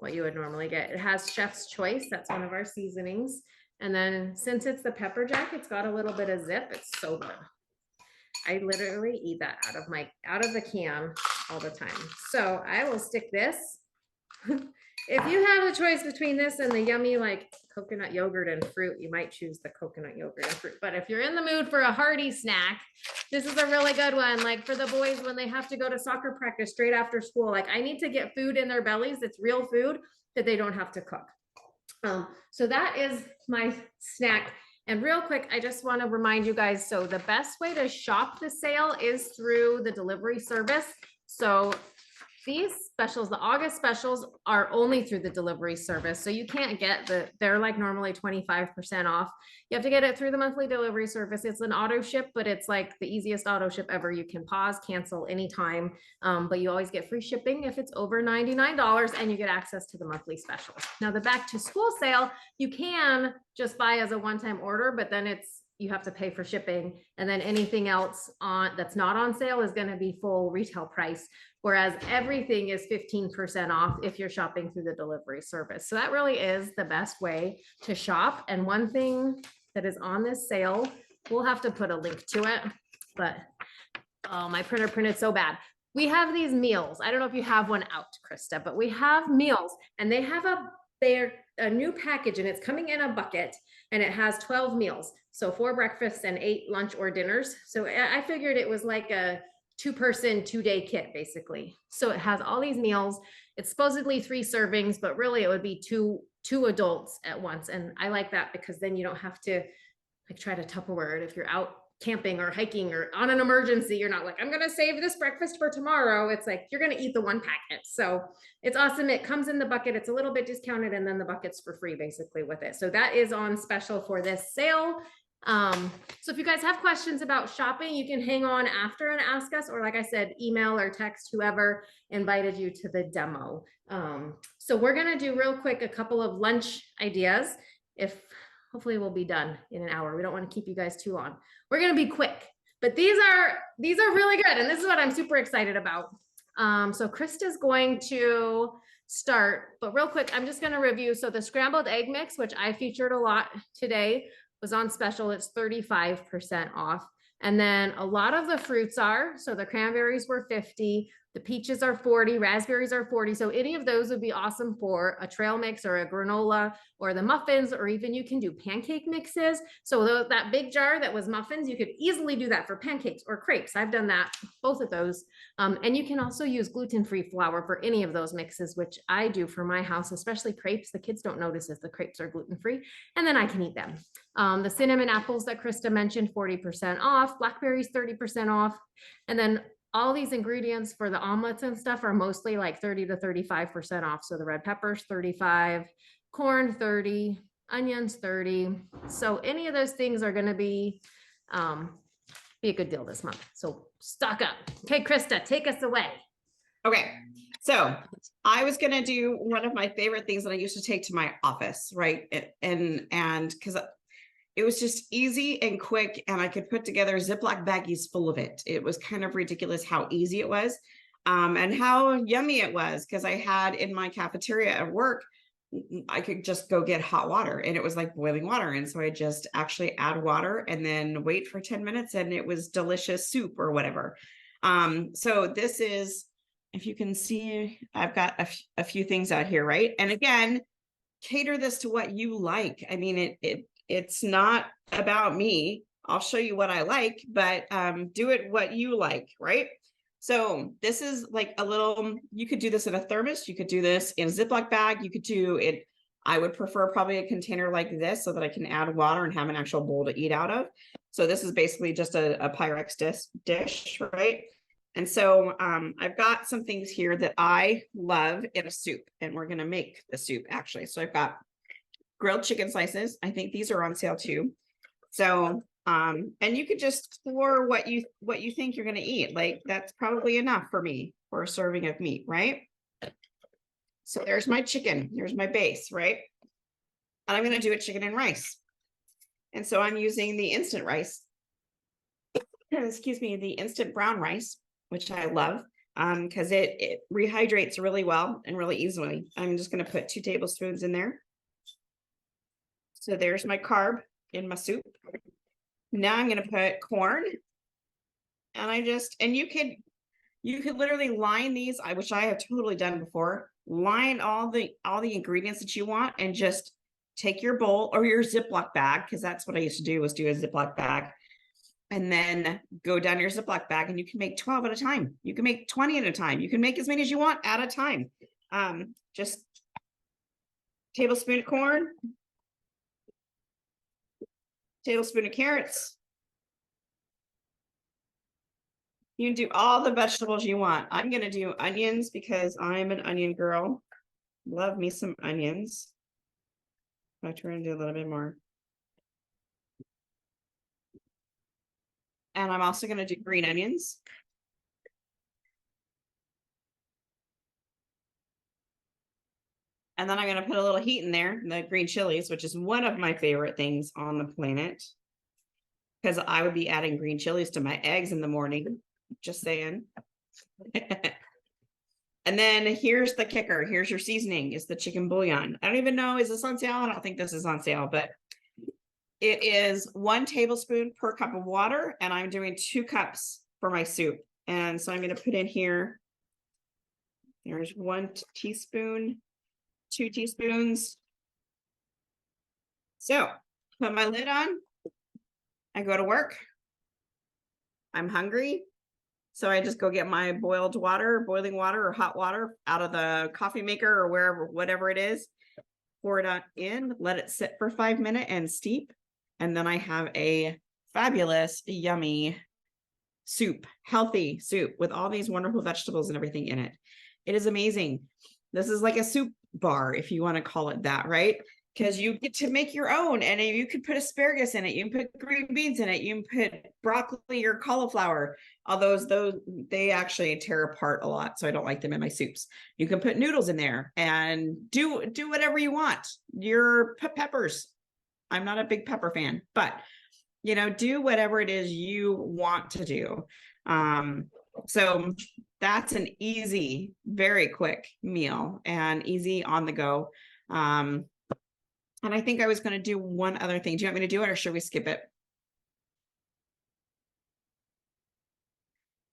what you would normally get. It has Chef's Choice. That's one of our seasonings. And then since it's the pepper jack, it's got a little bit of zip. It's so good. I literally eat that out of the can all the time. So I will stick this. If you have a choice between this and the yummy like coconut yogurt and fruit, you might choose the coconut yogurt and fruit. But if you're in the mood for a hearty snack, this is a really good one. Like for the boys when they have to go to soccer practice straight after school, like I need to get food in their bellies. It's real food that they don't have to cook. So that is my snack. And real quick, I just want to remind you guys, so the best way to shop the sale is through the delivery service. So these specials, the August specials, are only through the delivery service. So you can't get they're like normally 25% off. You have to get it through the monthly delivery service. It's an auto ship, but it's like the easiest auto ship ever. You can pause, cancel anytime, but you always get free shipping if it's over $99 and you get access to the monthly specials. Now the back to school sale, you can just buy as a one-time order, but then you have to pay for shipping. And then anything else that's not on sale is going to be full retail price. Whereas everything is 15% off if you're shopping through the delivery service. So that really is the best way to shop. And one thing that is on this sale, we'll have to put a link to it, but oh, my printer printed so bad. We have these meals. I don't know if you have one out, Krista, but we have meals and they're a new package and it's coming in a bucket and it has 12 meals. So 4 breakfasts and 8 lunch or dinners. So I figured it was like a 2-person 2-day kit basically. So it has all these meals. It's supposedly 3 servings, but really it would be two adults at once. And I like that because then you don't have to like try to Tupperware it if you're out camping or hiking or on an emergency. You're not like, I'm going to save this breakfast for tomorrow. It's like, you're going to eat the one packet. So it's awesome. It comes in the bucket. It's a little bit discounted and then the bucket's for free basically with it. So that is on special for this sale. So if you guys have questions about shopping, you can hang on after and ask us, or like I said, email or text whoever invited you to the demo. So we're going to do real quick a couple of lunch ideas. Hopefully we'll be done in an hour. We don't want to keep you guys too long. We're going to be quick, but these are really good. And this is what I'm super excited about. So Krista's going to start, but real quick, I'm just going to review. So the scrambled egg mix, which I featured a lot today, was on special. It's 35% off. And then a lot of the fruits so the cranberries were 50, the peaches are 40, raspberries are 40. So any of those would be awesome for a trail mix or a granola or the muffins, or even you can do pancake mixes. So that big jar that was muffins, you could easily do that for pancakes or crepes. I've done that, both of those. And you can also use gluten-free flour for any of those mixes, which I do for my house, especially crepes. The kids don't notice if the crepes are gluten-free, and then I can eat them. The cinnamon apples that Krista mentioned, 40% off, blackberries, 30% off. And then all these ingredients for the omelets and stuff are mostly like 30 to 35% off. So the red peppers, 35, corn, 30, onions, 30. So any of those things are going to be a good deal this month. So stock up. Okay, Krista, take us away. Okay. So I was going to do one of my favorite things that I used to take to my office, right? And because it was just easy and quick, and I could put together Ziploc baggies full of it. It was kind of ridiculous how easy it was, and how yummy it was, because I had in my cafeteria at work, I could just go get hot water and it was like boiling water. And so I just actually add water and then wait for 10 minutes and it was delicious soup or whatever. So this is if you can see, I've got a few things out here, right? And again, cater this to what you like. I mean, it's not about me. I'll show you what I like, but do it what you like, right? So this is like a little, you could do this in a thermos. You could do this in a Ziploc bag. You could do it. I would prefer probably a container like this so that I can add water and have an actual bowl to eat out of. So this is basically just a Pyrex dish, right? And so I've got some things here that I love in a soup, and we're going to make the soup actually. So I've got grilled chicken slices. I think these are on sale too. So, and you could just pour what you think you're going to eat. Like that's probably enough for me for a serving of meat, right? So there's my chicken. Here's my base, right? And I'm going to do a chicken and rice. And so I'm using the instant rice. Excuse me, the instant brown rice, which I love because it rehydrates really well and really easily. I'm just going to put 2 tablespoons in there. So there's my carb in my soup. Now I'm going to put corn. And you could literally line these, which I have totally done before. Line all the ingredients that you want and just take your bowl or your Ziploc bag, because that's what I used to do, was do a Ziploc bag. And then go down your Ziploc bag and you can make 12 at a time. You can make 20 at a time. You can make as many as you want at a time. Just tablespoon of corn, tablespoon of carrots. You can do all the vegetables you want. I'm going to do onions because I'm an onion girl. Love me some onions. I'll try and do a little bit more. And I'm also going to do green onions. And then I'm going to put a little heat in there, the green chilies, which is one of my favorite things on the planet. Because I would be adding green chilies to my eggs in the morning. Just saying. And then here's the kicker. Here's your seasoning. It's the chicken bouillon. I don't even know, is this on sale? I don't think this is on sale, but it is 1 tablespoon per cup of water. And I'm doing 2 cups for my soup. And so I'm going to put in here, there's 1 teaspoon, 2 teaspoons. So put my lid on. I go to work. I'm hungry. So I just go get my boiling water or hot water out of the coffee maker or wherever, whatever it is, pour it in, let it sit for 5 minutes and steep. And then I have a fabulous, yummy soup, healthy soup with all these wonderful vegetables and everything in it. It is amazing. This is like a soup bar, if you want to call it that, right? Because you get to make your own, and you could put asparagus in it. You can put green beans in it. You can put broccoli or cauliflower. All those they actually tear apart a lot, so I don't like them in my soups. You can put noodles in there and do whatever you want. Put peppers. I'm not a big pepper fan, but do whatever it is you want to do. So that's an easy, very quick meal and easy on the go. And I think I was going to do one other thing. Do you want me to do it or should we skip it?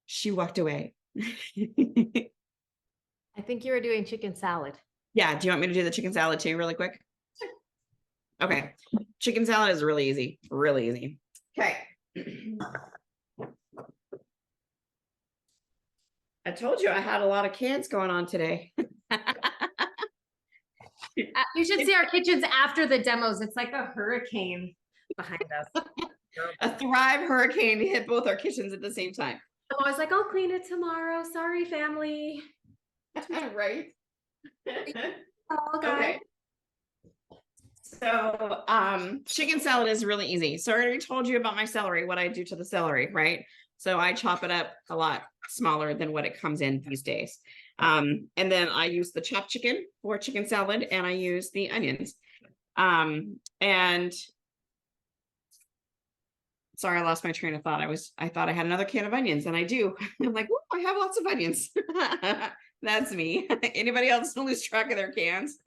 She walked away. I think you were doing chicken salad. Yeah. Do you want me to do the chicken salad too, really quick? Sure. Okay. Chicken salad is really easy. Really easy. Okay. I told you I had a lot of cans going on today. You should see our kitchens after the demos. It's like a hurricane behind us. A Thrive hurricane hit both our kitchens at the same time. I was like, I'll clean it tomorrow. Sorry, family. Right. Oh, okay. So chicken salad is really easy. So I already told you about my celery, what I do to the celery, right? So I chop it up a lot smaller than what it comes in these days. And then I use the chopped chicken for chicken salad, and I use the onions. And sorry, I lost my train of thought. I thought I had another can of onions, and I do. I'm like, I have lots of onions. That's me. Anybody else lose track of their cans?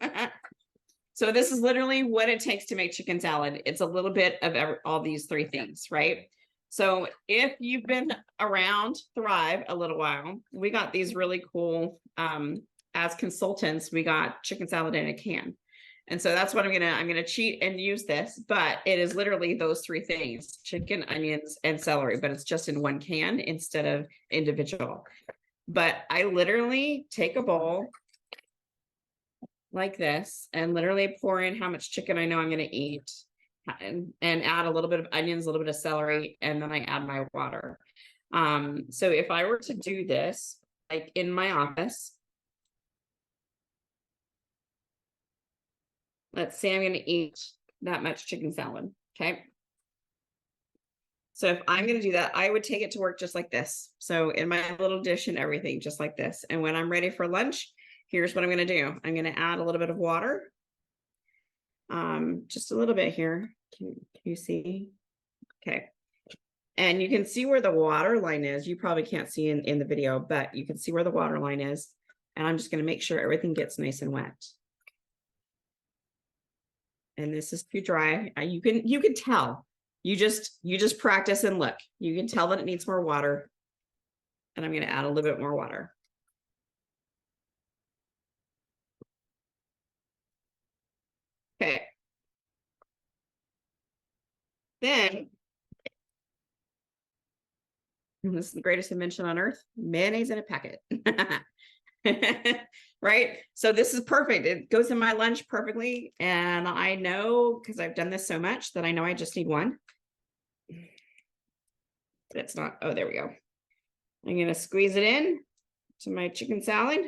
So this is literally what it takes to make chicken salad. It's a little bit of all these 3 things, right? So if you've been around Thrive a little while, we got these really cool, as consultants, we got chicken salad in a can. And so that's what I'm gonna cheat and use this, but it is literally those three things: chicken, onions, and celery, but it's just in one can instead of individual. But I literally take a bowl like this and literally pour in how much chicken I know I'm gonna eat, and add a little bit of onions, a little bit of celery, and then I add my water. So if I were to do this like in my office, let's say I'm going to eat that much chicken salad. Okay. So if I'm going to do that, I would take it to work just like this. So in my little dish and everything, just like this. And when I'm ready for lunch, here's what I'm going to do. I'm going to add a little bit of water. Just a little bit here. Can you see? Okay. And you can see where the water line is. You probably can't see in the video, but you can see where the water line is. And I'm just going to make sure everything gets nice and wet. And this is too dry. You can tell. You just practice and look. You can tell that it needs more water. And I'm going to add a little bit more water. Okay. Then, this is the greatest invention on earth: mayonnaise in a packet. Right? So this is perfect. It goes in my lunch perfectly. And I know, because I've done this so much, that I know I just need one. But it's not. Oh, there we go. I'm going to squeeze it in to my chicken salad.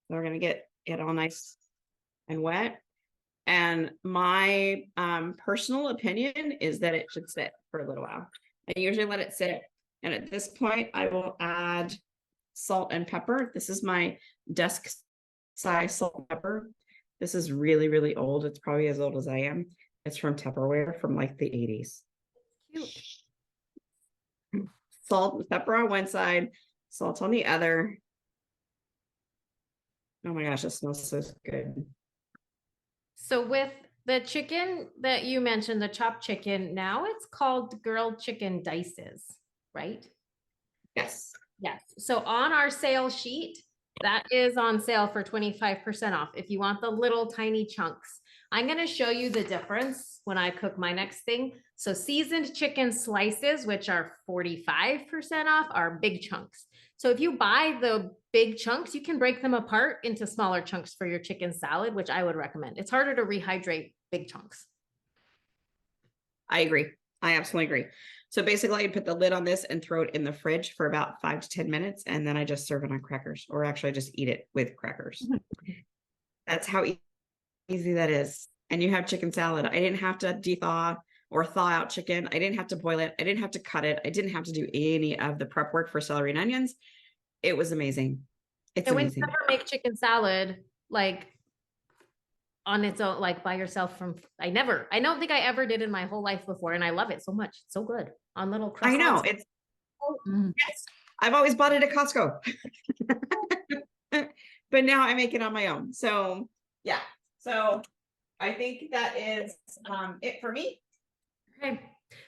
So we're going to get it all nice and wet. And my personal opinion is that it should sit for a little while. I usually let it sit. And at this point, I will add salt and pepper. This is my desk size salt and pepper. This is really, really old. It's probably as old as I am. It's from Tupperware from like the 80s. Cute. Salt and pepper on one side, salt on the other. Oh my gosh, it smells so good. So with the chicken that you mentioned, the chopped chicken, now it's called grilled chicken dices, right? Yes. Yes. So on our sale sheet, that is on sale for 25% off if you want the little tiny chunks. I'm going to show you the difference when I cook my next thing. So seasoned chicken slices, which are 45% off, are big chunks. So if you buy the big chunks, you can break them apart into smaller chunks for your chicken salad, which I would recommend. It's harder to rehydrate big chunks. I agree. I absolutely agree. So basically, I put the lid on this and throw it in the fridge for about 5 to 10 minutes, and then I just serve it on crackers, or actually I just eat it with crackers. That's how easy that is. And you have chicken salad. I didn't have to de-thaw or thaw out chicken. I didn't have to boil it. I didn't have to cut it. I didn't have to do any of the prep work for celery and onions. It was amazing. It's amazing. When you ever make chicken salad, like on its own, like by yourself I don't think I ever did in my whole life before. And I love it so much. It's so good on little croissants. I know it's, yes, I've always bought it at Costco, but now I make it on my own. So yeah, so I think that is it for me. Okay.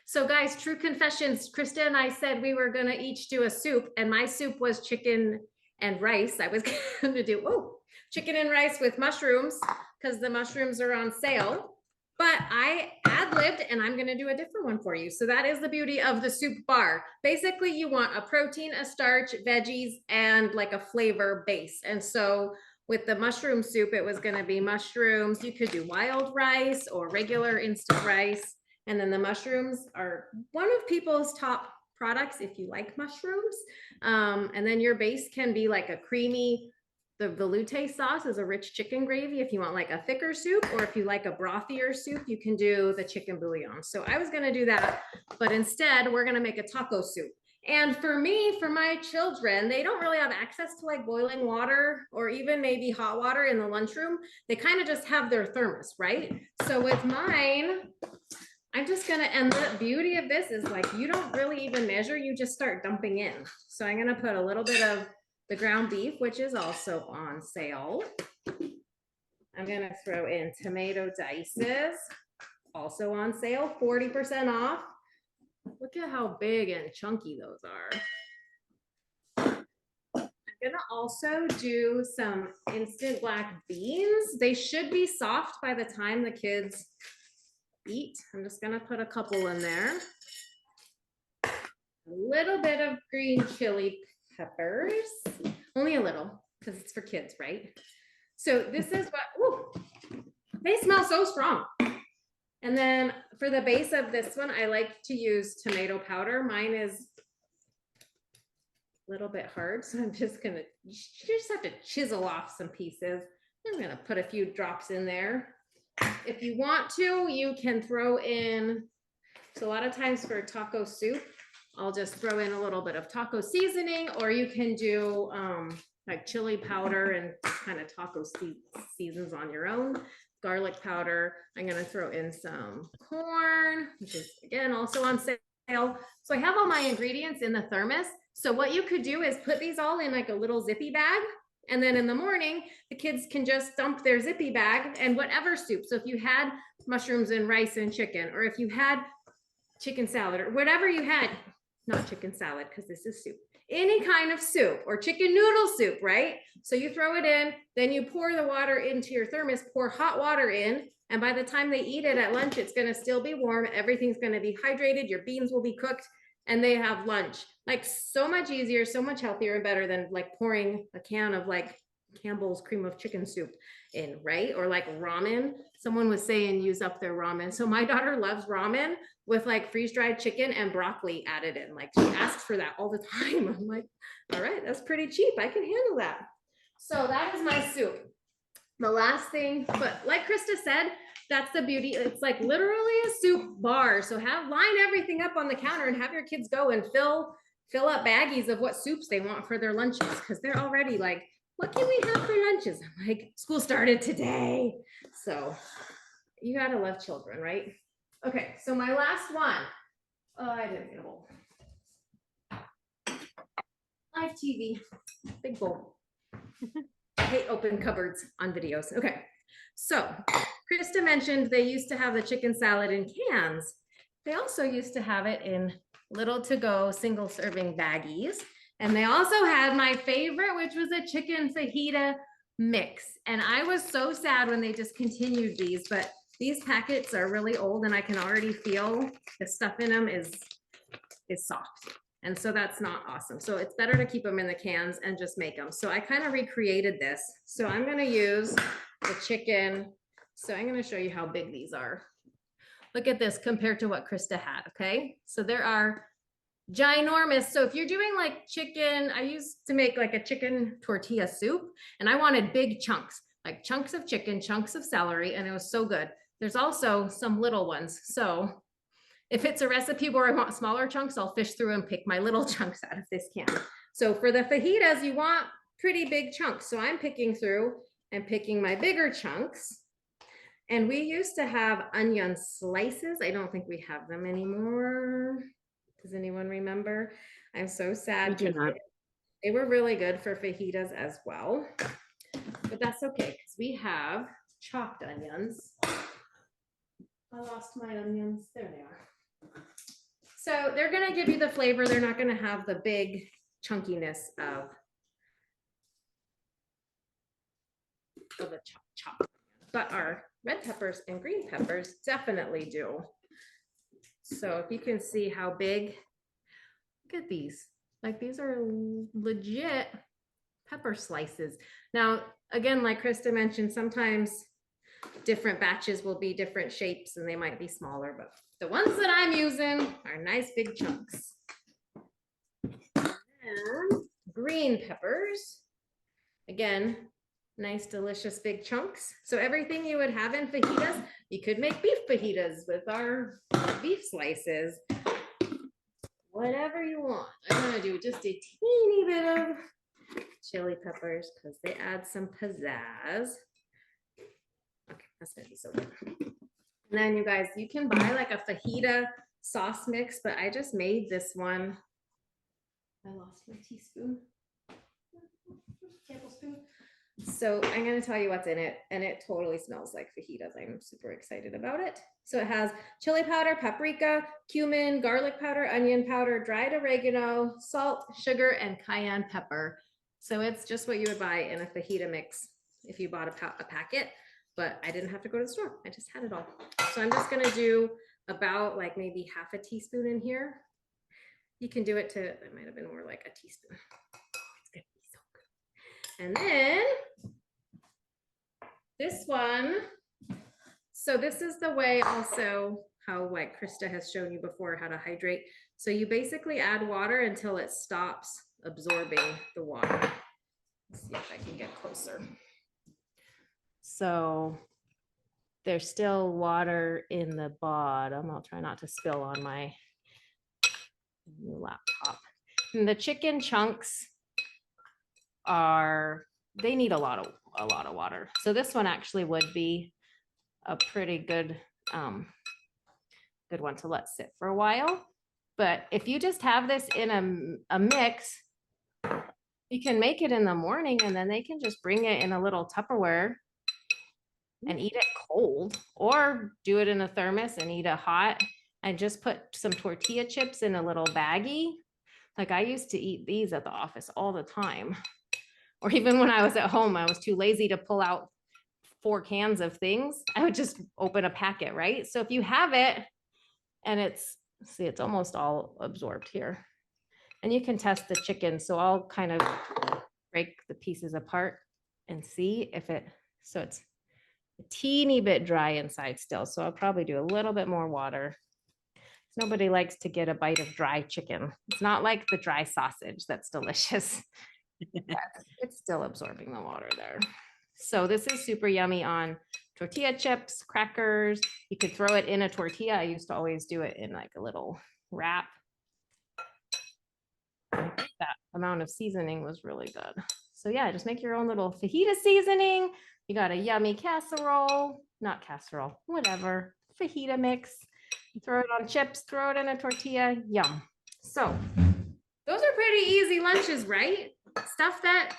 So guys, true confessions, Krista and I said we were going to each do a soup, and my soup was chicken and rice. I was going to do chicken and rice with mushrooms because the mushrooms are on sale, but I ad-libbed and I'm going to do a different one for you. So that is the beauty of the soup bar. Basically, you want a protein, a starch, veggies, and like a flavor base. And so with the mushroom soup, it was going to be mushrooms. You could do wild rice or regular instant rice. And then the mushrooms are one of people's top products if you like mushrooms. And then your base can be like a creamy, the velouté sauce is a rich chicken gravy. If you want like a thicker soup, or if you like a brothier soup, you can do the chicken bouillon. So I was going to do that, but instead we're going to make a taco soup. And for me, for my children, they don't really have access to like boiling water or even maybe hot water in the lunchroom. They kind of just have their thermos, right? So with mine, I'm just gonna, and the beauty of this is like, you don't really even measure, you just start dumping in. So I'm gonna put a little bit of the ground beef, which is also on sale. I'm gonna throw in tomato dices, also on sale, 40% off. Look at how big and chunky those are. I'm gonna also do some instant black beans. They should be soft by the time the kids eat. I'm just gonna put a couple in there. A little bit of green chili peppers, only a little, because it's for kids, right? So this is what, ooh, they smell so strong. And then for the base of this one, I like to use tomato powder. Mine is a little bit hard, so I'm just gonna, you just have to chisel off some pieces. I'm gonna put a few drops in there. If you want to, you can throw in, so a lot of times for taco soup, I'll just throw in a little bit of taco seasoning, or you can do like chili powder and kind of taco seasons on your own. Garlic powder. I'm gonna throw in some corn, which is again also on sale. So I have all my ingredients in the thermos. So what you could do is put these all in like a little zippy bag. And then in the morning, the kids can just dump their zippy bag and whatever soup. So if you had mushrooms and rice and chicken, or if you had chicken salad or whatever you had, not chicken salad, because this is soup, any kind of soup or chicken noodle soup, right? So you throw it in, then you pour the water into your thermos, pour hot water in, and by the time they eat it at lunch, it's gonna still be warm, everything's gonna be hydrated, your beans will be cooked, and they have lunch. Like so much easier, so much healthier and better than like pouring a can of like Campbell's cream of chicken soup in, right? Or like ramen. Someone was saying use up their ramen. So my daughter loves ramen with like freeze-dried chicken and broccoli added in. Like she asks for that all the time. I'm like, all right, that's pretty cheap. I can handle that. So that is my soup. The last thing, but like Krista said, that's the beauty. It's like literally a soup bar. So line everything up on the counter and have your kids go and fill up baggies of what soups they want for their lunches, because they're already like, what can we have for lunches? I'm like, school started today. So you gotta love children, right? Okay, so my last one. Oh, I didn't get a bowl. Live TV, big bowl. I hate open cupboards on videos. Okay, so Krista mentioned they used to have the chicken salad in cans. They also used to have it in little to-go single serving baggies. And they also had my favorite, which was a chicken fajita mix. And I was so sad when they discontinued these, but these packets are really old and I can already feel the stuff in them is soft. And so that's not awesome. So it's better to keep them in the cans and just make them. So I kind of recreated this. So I'm going to use the chicken. So I'm going to show you how big these are. Look at this compared to what Krista had. Okay. So there are ginormous. So if you're doing like chicken, I used to make like a chicken tortilla soup and I wanted big chunks, like chunks of chicken, chunks of celery, and it was so good. There's also some little ones. So if it's a recipe where I want smaller chunks, I'll fish through and pick my little chunks out of this can. So for the fajitas, you want pretty big chunks. So I'm picking through and picking my bigger chunks. And we used to have onion slices. I don't think we have them anymore. Does anyone remember? I'm so sad. They were really good for fajitas as well. But that's okay, because we have chopped onions. I lost my onions. There they are. So they're going to give you the flavor. They're not going to have the big chunkiness of the chop. But our red peppers and green peppers definitely do. So if you can see how big, look at these. Like these are legit pepper slices. Now, again, like Krista mentioned, sometimes different batches will be different shapes and they might be smaller, but the ones that I'm using are nice big chunks. And green peppers, again, nice, delicious big chunks. So everything you would have in fajitas, you could make beef fajitas with our beef slices. Whatever you want. I'm gonna do just a teeny bit of chili peppers because they add some pizzazz. Okay, that's gonna be so good. And then you guys, you can buy like a fajita sauce mix, but I just made this one. I lost my teaspoon. Tablespoon. So I'm going to tell you what's in it, and it totally smells like fajitas. I'm super excited about it. So it has chili powder, paprika, cumin, garlic powder, onion powder, dried oregano, salt, sugar, and cayenne pepper. So it's just what you would buy in a fajita mix if you bought a packet, but I didn't have to go to the store. I just had it all. So I'm just going to do about like maybe half a teaspoon in here. You can do it to, that might have been more like a teaspoon. It's going to be so good. And then this one, so this is the way also how like Krista has shown you before how to hydrate. So you basically add water until it stops absorbing the water. Let's see if I can get closer. So there's still water in the bottom. I'll try not to spill on my new laptop. And the chicken chunks they need a lot of water. So this one actually would be a pretty good one to let sit for a while. But if you just have this in a mix, you can make it in the morning and then they can just bring it in a little Tupperware and eat it cold, or do it in a thermos and eat it hot, and just put some tortilla chips in a little baggie. Like I used to eat these at the office all the time. Or even when I was at home, I was too lazy to pull out 4 cans of things. I would just open a packet, right? So if you have it and it's almost all absorbed here. And you can test the chicken. So I'll kind of break the pieces apart and see if so it's a teeny bit dry inside still. So I'll probably do a little bit more water. Nobody likes to get a bite of dry chicken. It's not like the dry sausage that's delicious. It's still absorbing the water there. So this is super yummy on tortilla chips, crackers. You could throw it in a tortilla. I used to always do it in like a little wrap. That amount of seasoning was really good. So yeah, just make your own little fajita seasoning. You got a yummy casserole, not casserole, whatever, fajita mix. You throw it on chips, throw it in a tortilla, yum. So those are pretty easy lunches, right? Stuff that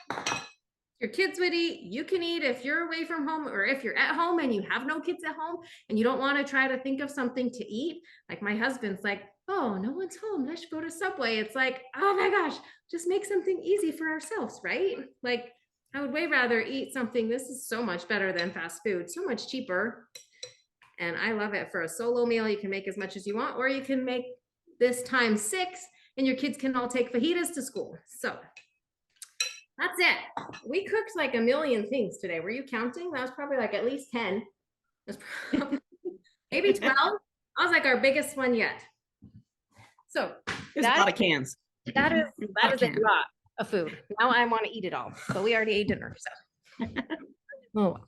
your kids would eat, you can eat if you're away from home, or if you're at home and you have no kids at home and you don't want to try to think of something to eat. Like my husband's like, oh, no one's home, let's go to Subway. It's like, oh my gosh, just make something easy for ourselves, right? Like I would way rather eat something. This is so much better than fast food, so much cheaper. And I love it for a solo meal. You can make as much as you want, or you can make this times 6 and your kids can all take fajitas to school. So that's it. We cooked like a million things today. Were you counting? That was probably like at least 10. Maybe 12. I was like our biggest one yet. So there's a lot of cans. That is a lot of food. Now I want to eat it all, but we already ate dinner. So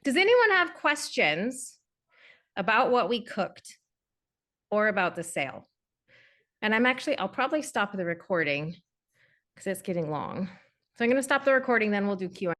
does anyone have questions about what we cooked or about the sale? And I'll probably stop the recording because it's getting long. So I'm going to stop the recording, then we'll do Q&A.